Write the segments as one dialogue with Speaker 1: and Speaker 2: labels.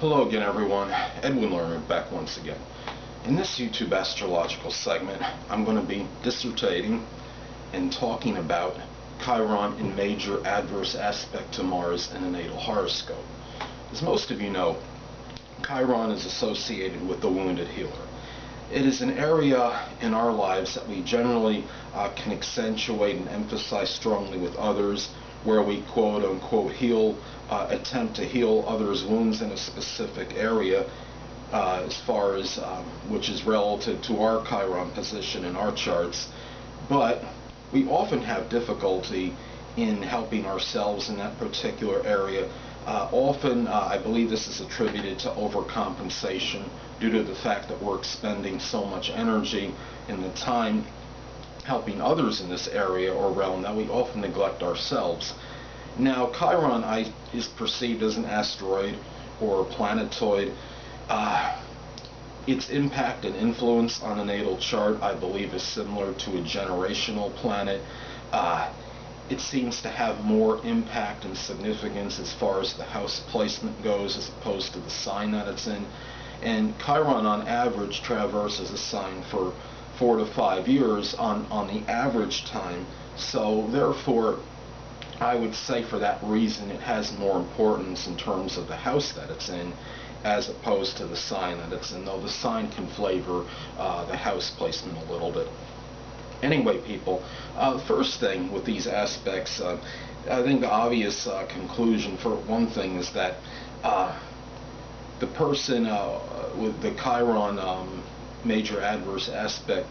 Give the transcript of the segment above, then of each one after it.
Speaker 1: Hello again, everyone. Edwin Learnard back once again. In this YouTube astrological segment, I'm going to be dissertating and talking about Chiron in major adverse aspect to Mars in a natal horoscope. As most of you know, Chiron is associated with the wounded healer. It is an area in our lives that we generally can accentuate and emphasize strongly with others, where we quote-unquote attempt to heal others' wounds in a specific area, as far as which is relative to our Chiron position in our charts. But we often have difficulty in helping ourselves in that particular area. Often, I believe this is attributed to overcompensation due to the fact that we're expending so much energy and the time helping others in this area or realm that we often neglect ourselves. Now, Chiron is perceived as an asteroid or a planetoid. Its impact and influence on a natal chart, I believe, is similar to a generational planet. It seems to have more impact and significance as far as the house placement goes as opposed to the sign that it's in. And Chiron on average traverses a sign for 4 to 5 years on the average time. So therefore, I would say for that reason it has more importance in terms of the house that it's in as opposed to the sign that it's in, though the sign can flavor the house placement a little bit. Anyway, people, first thing with these aspects, I think the obvious conclusion for one thing is that the person with the Chiron major adverse aspect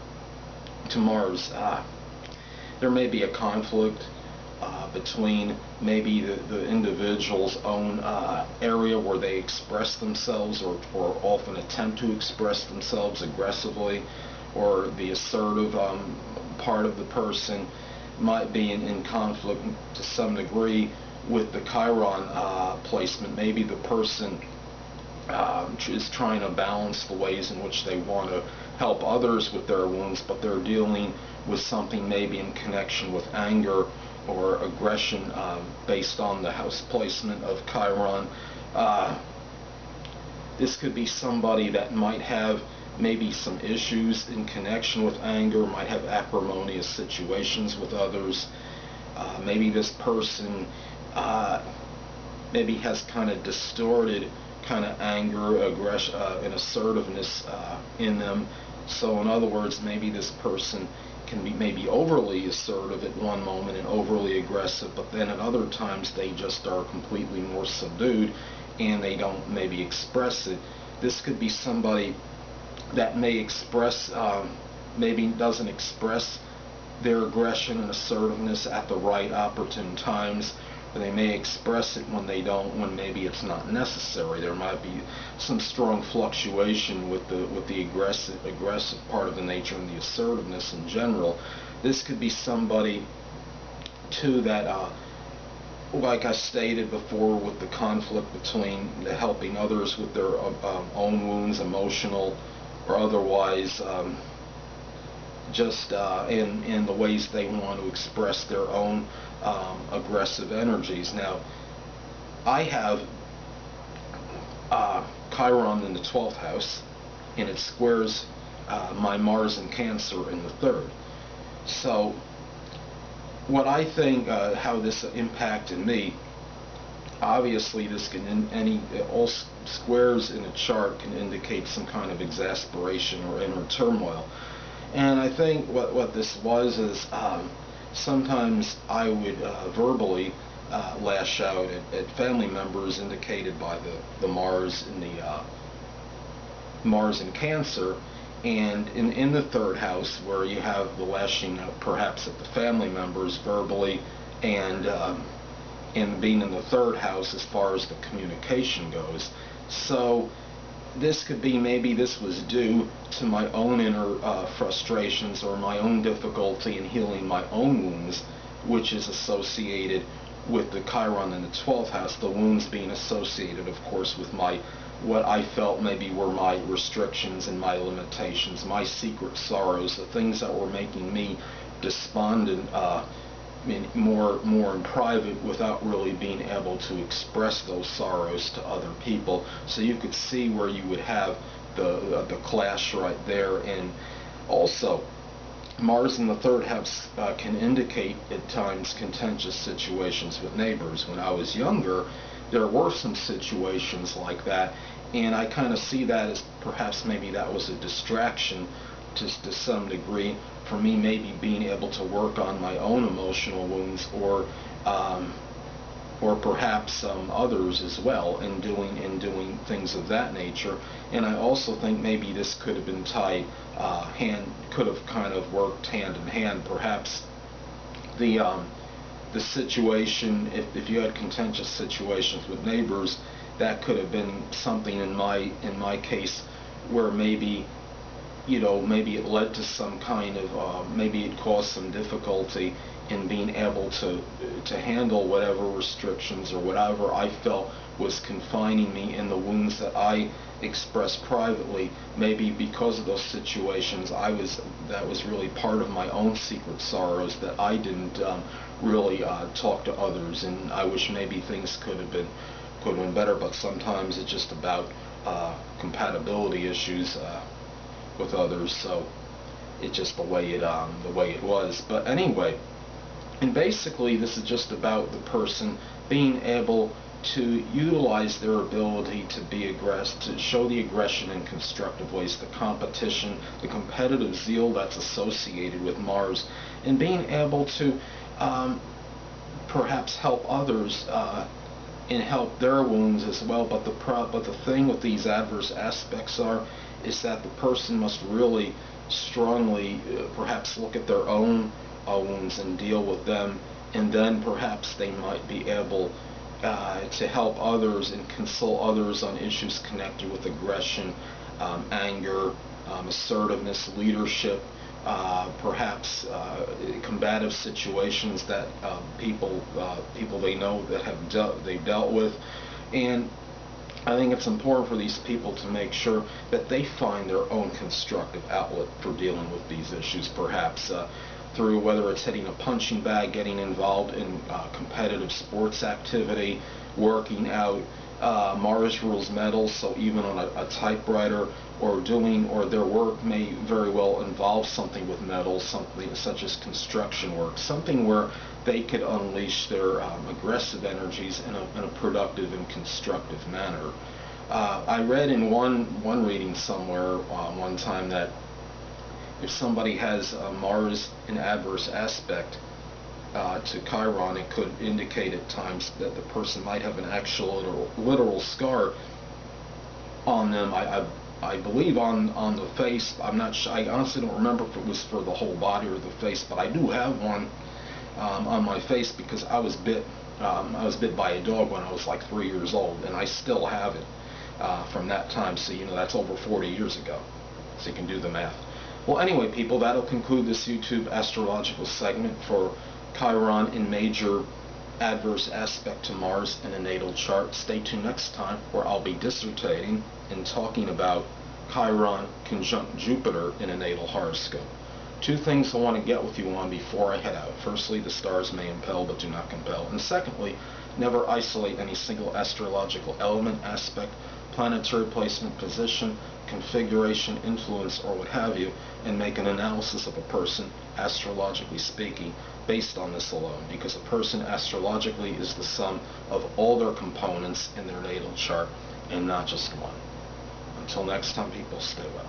Speaker 1: to Mars, there may be a conflict between maybe the individual's own area where they express themselves or often attempt to express themselves aggressively, or the assertive part of the person might be in conflict to some degree with the Chiron placement. Maybe the person is trying to balance the ways in which they want to help others with their wounds, but they're dealing with something maybe in connection with anger or aggression based on the house placement of Chiron. This could be somebody that might have maybe some issues in connection with anger, might have acrimonious situations with others. Maybe this person maybe has kind of distorted kind of anger, aggression, and assertiveness in them. So in other words, maybe this person can be maybe overly assertive at one moment and overly aggressive, but then at other times they just are completely more subdued and they don't maybe express it. This could be somebody that may express, maybe doesn't express their aggression and assertiveness at the right opportune times. They may express it when they don't, when maybe it's not necessary. There might be some strong fluctuation with the aggressive part of the nature and the assertiveness in general. This could be somebody too that, like I stated before, with the conflict between the helping others with their own wounds, emotional or otherwise, just in the ways they want to express their own aggressive energies. Now, I have Chiron in the 12th house, and it squares my Mars in Cancer in the 3rd. So what I think, how this impacted me, obviously this can all squares in a chart can indicate some kind of exasperation or inner turmoil. And I think what this was is sometimes I would verbally lash out at family members indicated by the Mars in the Mars in Cancer, and in the 3rd house where you have the lashing out perhaps at the family members verbally, and being in the 3rd house as far as the communication goes. So this could be, maybe this was due to my own inner frustrations or my own difficulty in healing my own wounds, which is associated with the Chiron in the 12th house, the wounds being associated, of course, with what I felt maybe were my restrictions and my limitations, my secret sorrows, the things that were making me despondent more in private without really being able to express those sorrows to other people. So you could see where you would have the clash right there. And also, Mars in the third house can indicate at times contentious situations with neighbors. When I was younger, there were some situations like that, and I kind of see that as perhaps maybe that was a distraction to some degree for me, maybe being able to work on my own emotional wounds, or perhaps others as well, in doing things of that nature. And I also think maybe this could have been tied could have kind of worked hand in hand. Perhaps the situation, if you had contentious situations with neighbors, that could have been something in my case where maybe, maybe it led to some kind of, maybe it caused some difficulty in being able to handle whatever restrictions or whatever I felt was confining me in the wounds that I expressed privately. Maybe because of those situations, that was really part of my own secret sorrows that I didn't really talk to others. And I wish maybe things could have been better. But sometimes it's just about compatibility issues with others. So it's just the way it was. But anyway. And basically, this is just about the person being able to utilize their ability to be aggressive, to show the aggression in constructive ways, the competition, the competitive zeal that's associated with Mars, and being able to perhaps help others and help their wounds as well. But the thing with these adverse aspects is that the person must really strongly perhaps look at their own wounds and deal with them, and then perhaps they might be able to help others and console others on issues connected with aggression, anger, assertiveness, leadership, perhaps combative situations that people they know that they've dealt with. And I think it's important for these people to make sure that they find their own constructive outlet for dealing with these issues, perhaps through whether it's hitting a punching bag, getting involved in competitive sports activity, working out. Mars rules metals, so even on a typewriter, or their work may very well involve something with metals, something such as construction work, something where they could unleash their aggressive energies in a productive and constructive manner. I read in one reading somewhere one time that if somebody has Mars in adverse aspect to Chiron, it could indicate at times that the person might have an actual literal scar on them. I believe on the face. I'm not sure. I honestly don't remember if it was for the whole body or the face, but I do have one on my face because I was bit. I was bit by a dog when I was like 3 years old, and I still have it from that time. So that's over 40 years ago. So you can do the math. Well, anyway, people, that'll conclude this YouTube astrological segment for Chiron in major adverse aspect to Mars in a natal chart. Stay tuned next time, where I'll be dissertating and talking about Chiron conjunct Jupiter in a natal horoscope. Two things I want to get with you on before I head out. Firstly, the stars may impel but do not compel. And secondly, never isolate any single astrological element, aspect, planetary placement, position, configuration, influence, or what have you, and make an analysis of a person, astrologically speaking, based on this alone, because a person astrologically is the sum of all their components in their natal chart and not just one. Until next time, people, stay well.